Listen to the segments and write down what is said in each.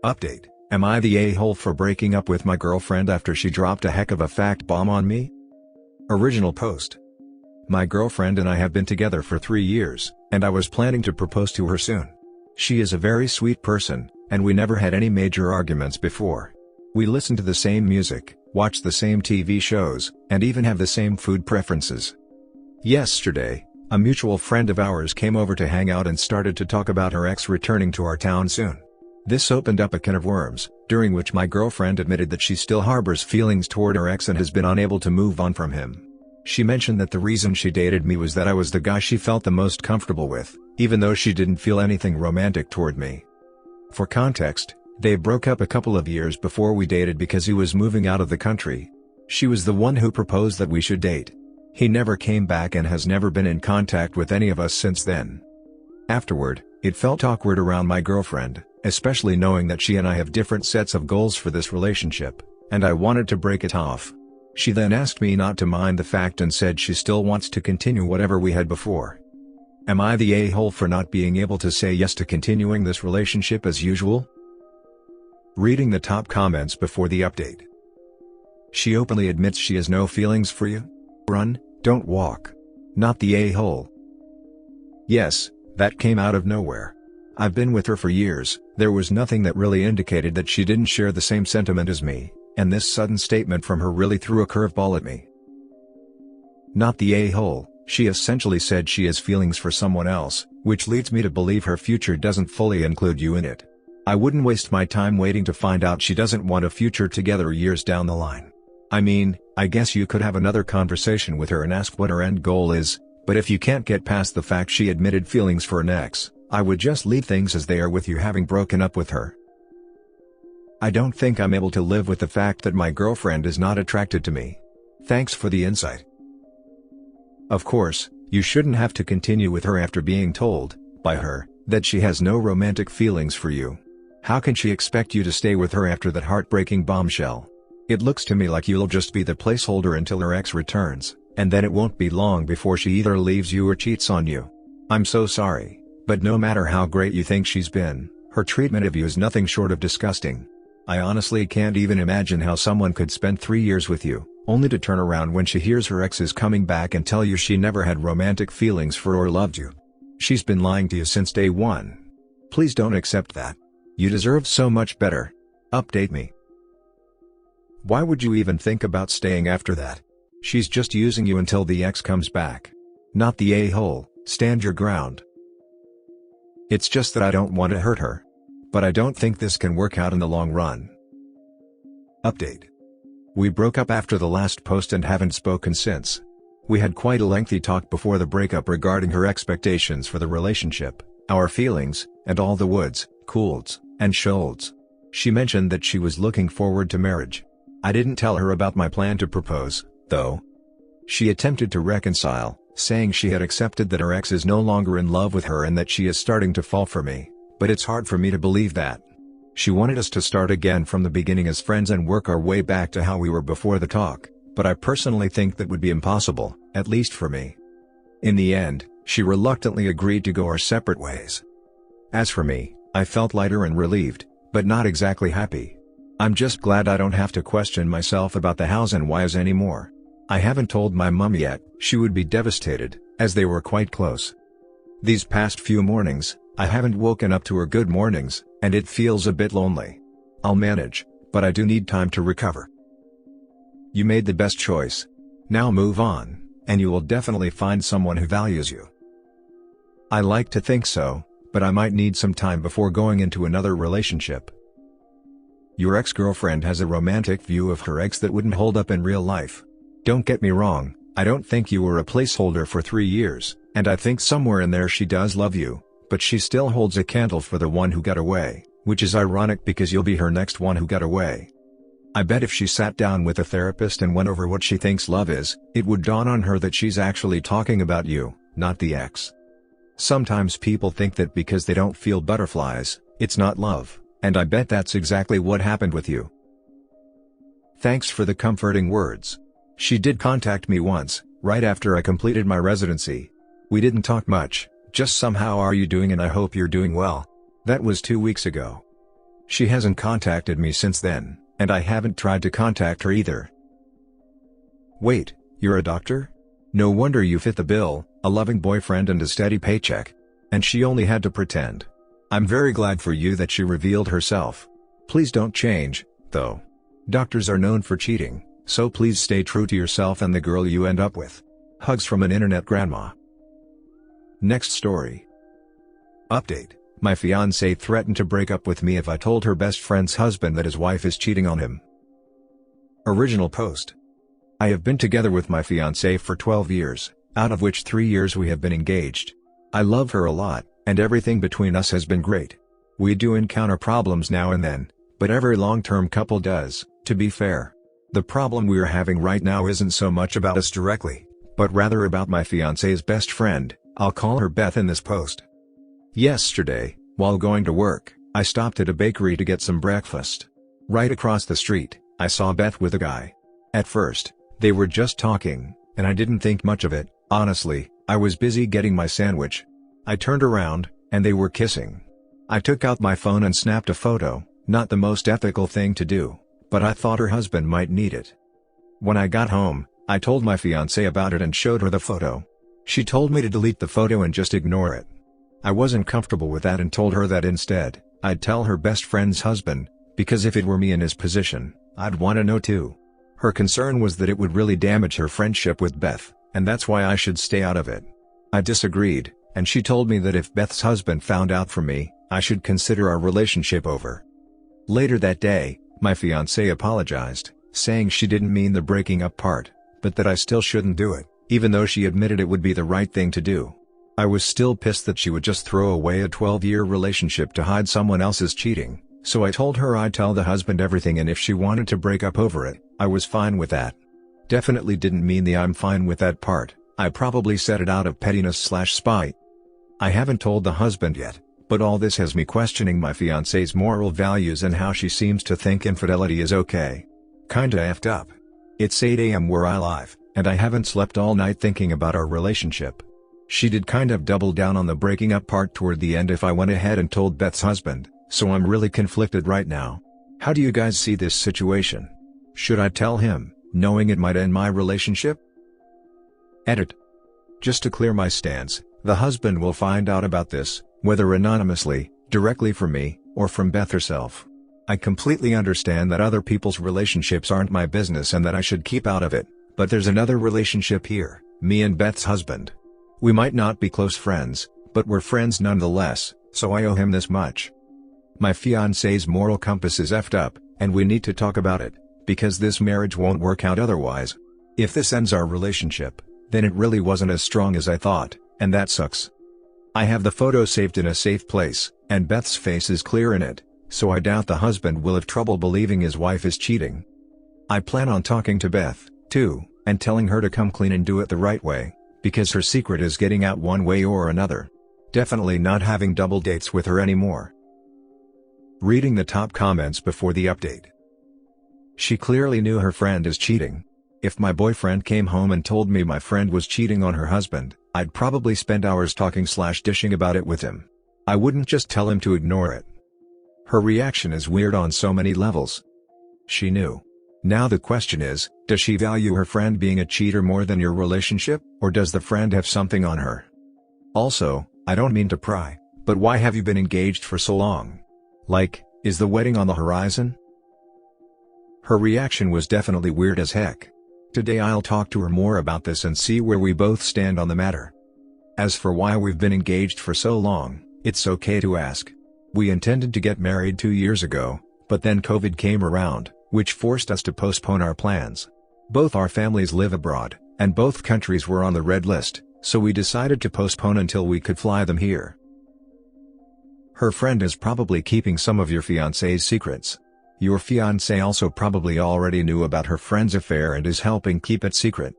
Update: am I the a-hole for breaking up with my girlfriend after she dropped a heck of a fact bomb on me? Original post. My girlfriend and I have been together for 3 years, and I was planning to propose to her soon. She is a very sweet person, and we never had any major arguments before. We listen to the same music, watch the same TV shows, and even have the same food preferences. Yesterday, a mutual friend of ours came over to hang out and started to talk about her ex returning to our town soon. This opened up a can of worms, during which my girlfriend admitted that she still harbors feelings toward her ex and has been unable to move on from him. She mentioned that the reason she dated me was that I was the guy she felt the most comfortable with, even though she didn't feel anything romantic toward me. For context, they broke up a couple of years before we dated because he was moving out of the country. She was the one who proposed that we should date. He never came back and has never been in contact with any of us since then. Afterward, it felt awkward around my girlfriend, especially knowing that she and I have different sets of goals for this relationship, and I wanted to break it off. She then asked me not to mind the fact and said she still wants to continue whatever we had before. Am I the a-hole for not being able to say yes to continuing this relationship as usual? Reading the top comments before the update. She openly admits she has no feelings for you? Run, don't walk. Not the a-hole. Yes, that came out of nowhere. I've been with her for years, there was nothing that really indicated that she didn't share the same sentiment as me, and this sudden statement from her really threw a curveball at me. Not the a-hole, she essentially said she has feelings for someone else, which leads me to believe her future doesn't fully include you in it. I wouldn't waste my time waiting to find out she doesn't want a future together years down the line. I mean, I guess you could have another conversation with her and ask what her end goal is, but if you can't get past the fact she admitted feelings for an ex, I would just leave things as they are with you having broken up with her. I don't think I'm able to live with the fact that my girlfriend is not attracted to me. Thanks for the insight. Of course, you shouldn't have to continue with her after being told, by her, that she has no romantic feelings for you. How can she expect you to stay with her after that heartbreaking bombshell? It looks to me like you'll just be the placeholder until her ex returns, and then it won't be long before she either leaves you or cheats on you. I'm so sorry. But no matter how great you think she's been, her treatment of you is nothing short of disgusting. I honestly can't even imagine how someone could spend 3 years with you, only to turn around when she hears her ex is coming back and tell you she never had romantic feelings for or loved you. She's been lying to you since day one. Please don't accept that. You deserve so much better. Update me. Why would you even think about staying after that? She's just using you until the ex comes back. Not the a-hole, stand your ground. It's just that I don't want to hurt her. But I don't think this can work out in the long run. Update. We broke up after the last post and haven't spoken since. We had quite a lengthy talk before the breakup regarding her expectations for the relationship, our feelings, and all the woulds, coulds, and shoulds. She mentioned that she was looking forward to marriage. I didn't tell her about my plan to propose, though. She attempted to reconcile, saying she had accepted that her ex is no longer in love with her and that she is starting to fall for me, but it's hard for me to believe that. She wanted us to start again from the beginning as friends and work our way back to how we were before the talk, but I personally think that would be impossible, at least for me. In the end, she reluctantly agreed to go our separate ways. As for me, I felt lighter and relieved, but not exactly happy. I'm just glad I don't have to question myself about the hows and whys anymore. I haven't told my mum yet, she would be devastated, as they were quite close. These past few mornings, I haven't woken up to her good mornings, and it feels a bit lonely. I'll manage, but I do need time to recover. You made the best choice. Now move on, and you will definitely find someone who values you. I like to think so, but I might need some time before going into another relationship. Your ex-girlfriend has a romantic view of her ex that wouldn't hold up in real life. Don't get me wrong, I don't think you were a placeholder for 3 years, and I think somewhere in there she does love you, but she still holds a candle for the one who got away, which is ironic because you'll be her next one who got away. I bet if she sat down with a therapist and went over what she thinks love is, it would dawn on her that she's actually talking about you, not the ex. Sometimes people think that because they don't feel butterflies, it's not love, and I bet that's exactly what happened with you. Thanks for the comforting words. She did contact me once, right after I completed my residency. We didn't talk much, just some how are you doing and I hope you're doing well. That was 2 weeks ago. She hasn't contacted me since then, and I haven't tried to contact her either. Wait, you're a doctor? No wonder you fit the bill, a loving boyfriend and a steady paycheck. And she only had to pretend. I'm very glad for you that she revealed herself. Please don't change, though. Doctors are known for cheating, so please stay true to yourself and the girl you end up with. Hugs from an internet grandma. Next story. Update. My fiancée threatened to break up with me if I told her best friend's husband that his wife is cheating on him. Original post. I have been together with my fiancée for 12 years, out of which 3 years we have been engaged. I love her a lot, and everything between us has been great. We do encounter problems now and then, but every long-term couple does, to be fair. The problem we are having right now isn't so much about us directly, but rather about my fiancée's best friend. I'll call her Beth in this post. Yesterday, while going to work, I stopped at a bakery to get some breakfast. Right across the street, I saw Beth with a guy. At first, they were just talking, and I didn't think much of it. Honestly, I was busy getting my sandwich. I turned around, and they were kissing. I took out my phone and snapped a photo, not the most ethical thing to do, but I thought her husband might need it. When I got home, I told my fiancée about it and showed her the photo. She told me to delete the photo and just ignore it. I wasn't comfortable with that and told her that instead, I'd tell her best friend's husband, because if it were me in his position, I'd want to know too. Her concern was that it would really damage her friendship with Beth, and that's why I should stay out of it. I disagreed, and she told me that if Beth's husband found out from me, I should consider our relationship over. Later that day, my fiancée apologized, saying she didn't mean the breaking up part, but that I still shouldn't do it, even though she admitted it would be the right thing to do. I was still pissed that she would just throw away a 12-year relationship to hide someone else's cheating, so I told her I'd tell the husband everything, and if she wanted to break up over it, I was fine with that. Definitely didn't mean the I'm fine with that part. I probably said it out of pettiness/spite. I haven't told the husband yet, but all this has me questioning my fiancée's moral values and how she seems to think infidelity is okay. Kinda effed up. It's 8 AM where I live, and I haven't slept all night thinking about our relationship. She did kind of double down on the breaking up part toward the end if I went ahead and told Beth's husband, so I'm really conflicted right now. How do you guys see this situation? Should I tell him, knowing it might end my relationship? Edit. Just to clear my stance, the husband will find out about this, whether anonymously, directly from me, or from Beth herself. I completely understand that other people's relationships aren't my business and that I should keep out of it, but there's another relationship here, me and Beth's husband. We might not be close friends, but we're friends nonetheless, so I owe him this much. My fiancée's moral compass is effed up, and we need to talk about it, because this marriage won't work out otherwise. If this ends our relationship, then it really wasn't as strong as I thought, and that sucks. I have the photo saved in a safe place, and Beth's face is clear in it, so I doubt the husband will have trouble believing his wife is cheating. I plan on talking to Beth, too, and telling her to come clean and do it the right way, because her secret is getting out one way or another. Definitely not having double dates with her anymore. Reading the top comments before the update. She clearly knew her friend is cheating. If my boyfriend came home and told me my friend was cheating on her husband, I'd probably spend hours talking/dishing about it with him. I wouldn't just tell him to ignore it. Her reaction is weird on so many levels. She knew. Now the question is, does she value her friend being a cheater more than your relationship, or does the friend have something on her? Also, I don't mean to pry, but why have you been engaged for so long? Like, is the wedding on the horizon? Her reaction was definitely weird as heck. Today I'll talk to her more about this and see where we both stand on the matter. As for why we've been engaged for so long, it's okay to ask. We intended to get married 2 years ago, but then COVID came around, which forced us to postpone our plans. Both our families live abroad, and both countries were on the red list, so we decided to postpone until we could fly them here. Her friend is probably keeping some of your fiancée's secrets. Your fiancée also probably already knew about her friend's affair and is helping keep it secret.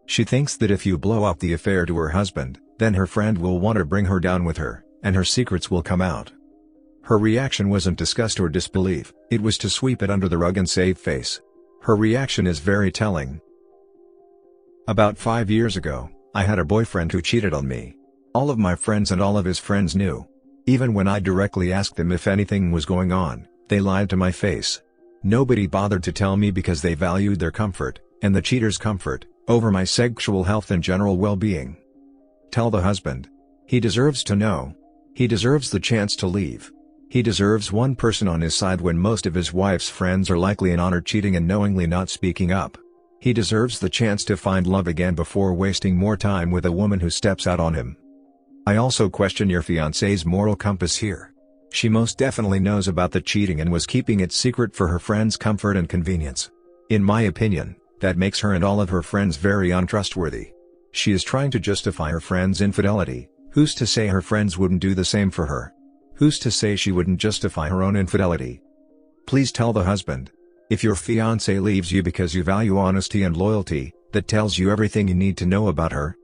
She thinks that if you blow up the affair to her husband, then her friend will want to bring her down with her, and her secrets will come out. Her reaction wasn't disgust or disbelief, it was to sweep it under the rug and save face. Her reaction is very telling. About 5 years ago, I had a boyfriend who cheated on me. All of my friends and all of his friends knew. Even when I directly asked them if anything was going on, They lied to my face. Nobody bothered to tell me because they valued their comfort, and the cheater's comfort, over my sexual health and general well-being. Tell the husband. He deserves to know. He deserves the chance to leave. He deserves one person on his side when most of his wife's friends are likely and are cheating and knowingly not speaking up. He deserves the chance to find love again before wasting more time with a woman who steps out on him. I also question your fiancé's moral compass here. She most definitely knows about the cheating and was keeping it secret for her friends' comfort and convenience. In my opinion, that makes her and all of her friends very untrustworthy. She is trying to justify her friends' infidelity. Who's to say her friends wouldn't do the same for her? Who's to say she wouldn't justify her own infidelity? Please tell the husband. If your fiancé leaves you because you value honesty and loyalty, that tells you everything you need to know about her.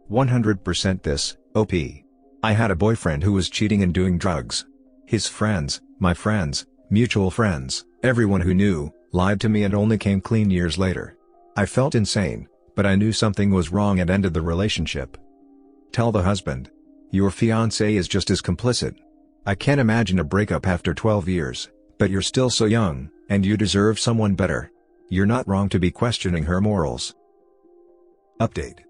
100% this, OP. I had a boyfriend who was cheating and doing drugs. His friends, my friends, mutual friends, everyone who knew, lied to me and only came clean years later. I felt insane, but I knew something was wrong and ended the relationship. Tell the husband. Your fiancé is just as complicit. I can't imagine a breakup after 12 years, but you're still so young, and you deserve someone better. You're not wrong to be questioning her morals. Update.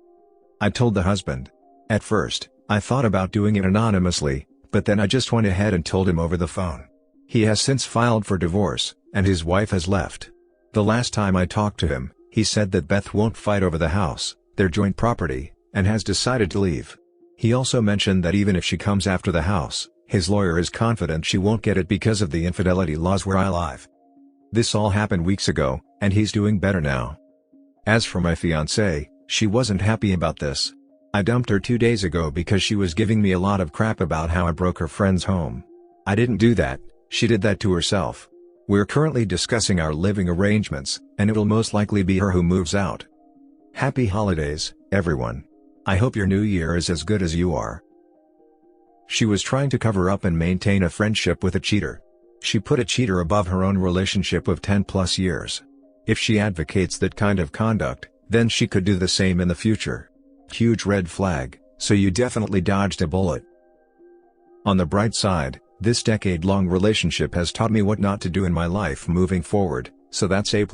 I told the husband. At first, I thought about doing it anonymously, but then I just went ahead and told him over the phone. He has since filed for divorce, and his wife has left. The last time I talked to him, he said that Beth won't fight over the house, their joint property, and has decided to leave. He also mentioned that even if she comes after the house, his lawyer is confident she won't get it because of the infidelity laws where I live. This all happened weeks ago, and he's doing better now. As for my fiancée, she wasn't happy about this. I dumped her 2 days ago because she was giving me a lot of crap about how I broke her friend's home. I didn't do that, she did that to herself. We're currently discussing our living arrangements, and it'll most likely be her who moves out. Happy holidays, everyone. I hope your new year is as good as you are. She was trying to cover up and maintain a friendship with a cheater. She put a cheater above her own relationship of 10+ years. If she advocates that kind of conduct, then she could do the same in the future. Huge red flag, so you definitely dodged a bullet. On the bright side, this decade-long relationship has taught me what not to do in my life moving forward, so that's A+.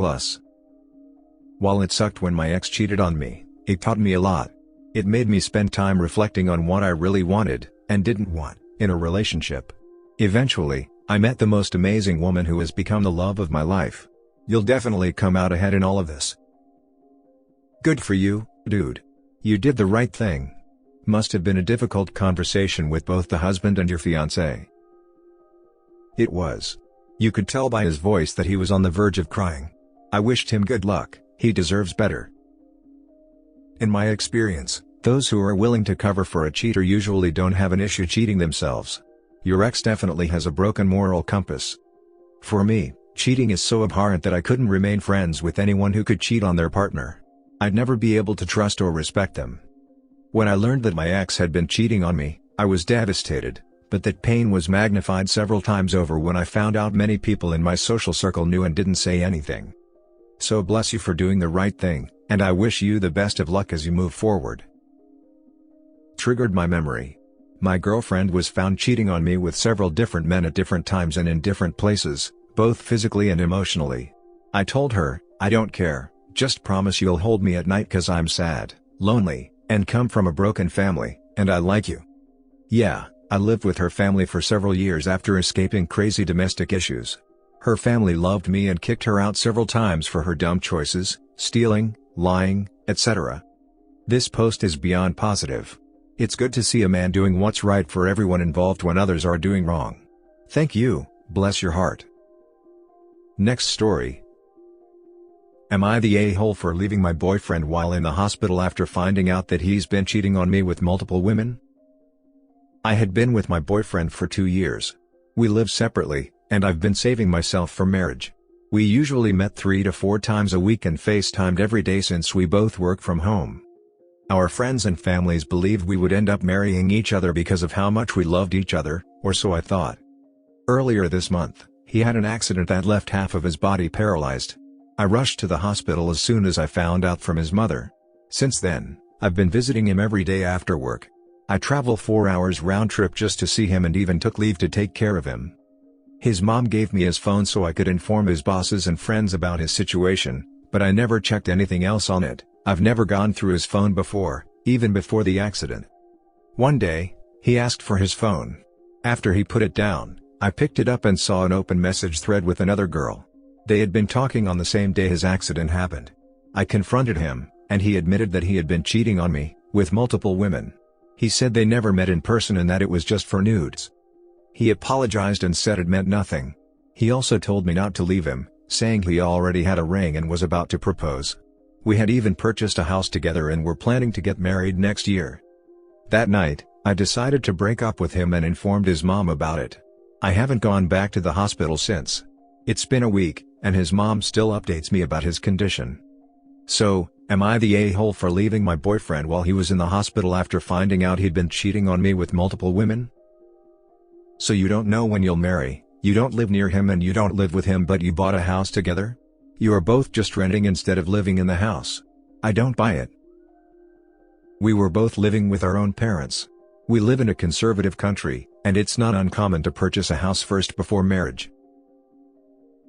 While it sucked when my ex cheated on me, it taught me a lot. It made me spend time reflecting on what I really wanted, and didn't want, in a relationship. Eventually, I met the most amazing woman who has become the love of my life. You'll definitely come out ahead in all of this. Good for you, dude. You did the right thing. Must have been a difficult conversation with both the husband and your fiancé. It was. You could tell by his voice that he was on the verge of crying. I wished him good luck, he deserves better. In my experience, those who are willing to cover for a cheater usually don't have an issue cheating themselves. Your ex definitely has a broken moral compass. For me, cheating is so abhorrent that I couldn't remain friends with anyone who could cheat on their partner. I'd never be able to trust or respect them. When I learned that my ex had been cheating on me, I was devastated, but that pain was magnified several times over when I found out many people in my social circle knew and didn't say anything. So bless you for doing the right thing, and I wish you the best of luck as you move forward. Triggered my memory. My girlfriend was found cheating on me with several different men at different times and in different places, both physically and emotionally. I told her, I don't care, just promise you'll hold me at night 'cause I'm sad, lonely, and come from a broken family, and I like you. Yeah, I lived with her family for several years after escaping crazy domestic issues. Her family loved me and kicked her out several times for her dumb choices, stealing, lying, etc. This post is beyond positive. It's good to see a man doing what's right for everyone involved when others are doing wrong. Thank you, bless your heart. Next story. Am I the a-hole for leaving my boyfriend while in the hospital after finding out that he's been cheating on me with multiple women? I had been with my boyfriend for 2 years. We live separately, and I've been saving myself for marriage. We usually met 3 to 4 times a week and FaceTimed every day since we both work from home. Our friends and families believed we would end up marrying each other because of how much we loved each other, or so I thought. Earlier this month, he had an accident that left half of his body paralyzed. I rushed to the hospital as soon as I found out from his mother. Since then, I've been visiting him every day after work. I travel 4 hours round trip just to see him and even took leave to take care of him. His mom gave me his phone so I could inform his bosses and friends about his situation, but I never checked anything else on it. I've never gone through his phone before, even before the accident. One day, he asked for his phone. After he put it down, I picked it up and saw an open message thread with another girl. They had been talking on the same day his accident happened. I confronted him, and he admitted that he had been cheating on me, with multiple women. He said they never met in person and that it was just for nudes. He apologized and said it meant nothing. He also told me not to leave him, saying he already had a ring and was about to propose. We had even purchased a house together and were planning to get married next year. That night, I decided to break up with him and informed his mom about it. I haven't gone back to the hospital since. It's been a week, and his mom still updates me about his condition. So, am I the a-hole for leaving my boyfriend while he was in the hospital after finding out he'd been cheating on me with multiple women? So you don't know when you'll marry, you don't live near him and you don't live with him but you bought a house together? You are both just renting instead of living in the house. I don't buy it. We were both living with our own parents. We live in a conservative country, and it's not uncommon to purchase a house first before marriage.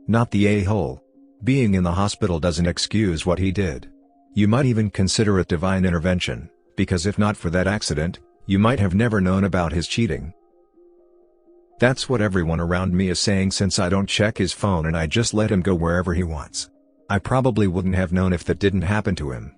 Not the a-hole. Being in the hospital doesn't excuse what he did. You might even consider it divine intervention, because if not for that accident, you might have never known about his cheating. That's what everyone around me is saying since I don't check his phone and I just let him go wherever he wants. I probably wouldn't have known if that didn't happen to him.